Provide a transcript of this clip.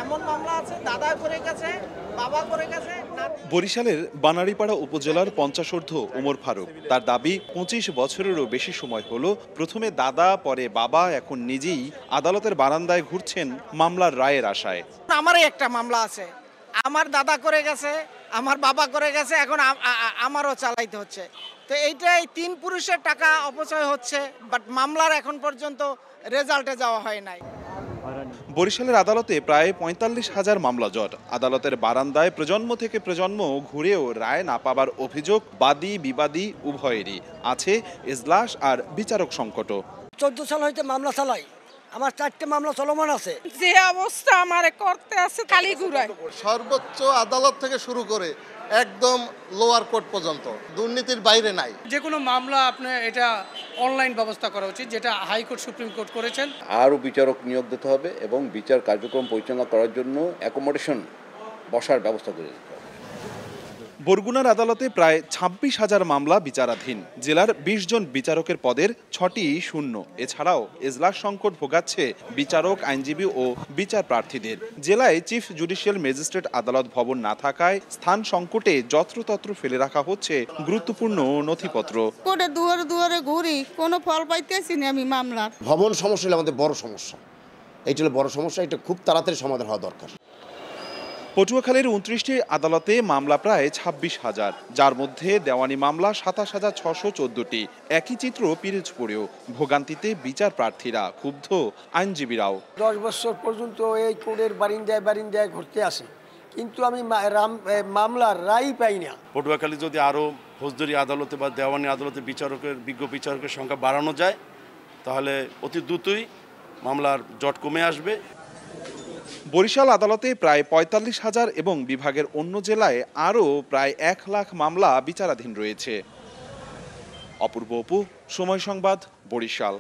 এমন মামলা আছে দাদা করে গেছে, বাবা করে গেছে। বরিশালের বানারীপাড়া উপজেলার 50 ওমর ফারুক, তার দাবি 25 বছরেরও বেশি সময় হলো প্রথমে দাদা পরে বাবা এখন নিজেই আদালতের বারান্দায় ঘুরছেন মামলার রায়ের আশায়। আমারই একটা মামলা আছে, আমার দাদা করে গেছে, আমার বাবা করে গেছে, এখন আমারও চালাইতে হচ্ছে। তো এইটাই 3 পুরুষের টাকা অপচয় হচ্ছে, বাট মামলার এখন পর্যন্ত রেজাল্টে যাওয়া হয় নাই। বরিশালের আদালতে প্রায় 45,000 মামলা জট। আদালতের বারান্দায় প্রজন্ম থেকে প্রজন্ম ঘুরেও রায় না পাবার অভিযোগ বাদী বিবাদী উভয়েরই। আছে এজলাস আর বিচারক সংকটও। 14 সাল হইতে মামলা চালাই, আমার 4টে মামলা চলমান আছে। যে অবস্থা আমারে করতে আছে খালি ঘুরায়। সর্বোচ্চ আদালত থেকে শুরু করে একদম লোয়ার কোর্ট পর্যন্ত দুর্নীতির বাইরে নাই। যে কোনো মামলা আপনি এটা অনলাইন ব্যবস্থা করা উচিত, যেটা হাইকোর্ট সুপ্রিম কোর্ট করেছেন। আরও বিচারক নিয়োগ দিতে হবে এবং বিচার কার্যক্রম পরিচালনা করার জন্য অ্যাকোমোডেশন বসার ব্যবস্থা করে দিতে হবে। বরগুনার আদালতে প্রায় 26,000 মামলা বিচারাধীন। জেলার 20 জন বিচারকের পদের 6টি শূন্য। এছাড়াও এজলাস সংকট ভোগাচ্ছে বিচারক, আইনজীবী ও বিচার প্রার্থীদের। জেলায় চিফ জুডিশিয়াল ম্যাজিস্ট্রেট আদালত ভবন না থাকায় স্থান সংকটে যত্রতত্র ফেলে রাখা হচ্ছে গুরুত্বপূর্ণ নথিপত্র। কোর্টে দুয়ারে দুয়ারে ঘুরি, কোনো ফল পাইতেছি না আমি মামলার। ভবন সমস্যা হলে আমাদের বড় সমস্যা, এইটা হলো বড় সমস্যা, এটা খুব তাড়াতাড়ি সমাধান হওয়া দরকার। পটুয়াখালীর 29টি আদালতে মামলা প্রায় 26,000, যার মধ্যে দেওয়ানি মামলা 27,614টি। একই চিত্র পিরোজপুরেও। ভোগান্তিতে বিচার প্রার্থীরা, ক্ষুব্ধ আইনজীবীরাও। 10 বছর পর্যন্ত এই কোর্টের বারিন্দায় ঘুরতে আসি, কিন্তু আমি মামলার রায় পাই না। পটুয়াখালী যদি আরও ফৌজদারি আদালতে বা দেওয়ানি আদালতে বিজ্ঞ বিচারকের সংখ্যা বাড়ানো যায়, তাহলে অতি দ্রুতই মামলার জট কমে আসবে। বরিশাল আদালতে প্রায় 45,000 এবং বিভাগের অন্য জেলায় আরও প্রায় 1 লাখ মামলা বিচারাধীন রয়েছে। অপূর্ব অপু, সময় সংবাদ, বরিশাল।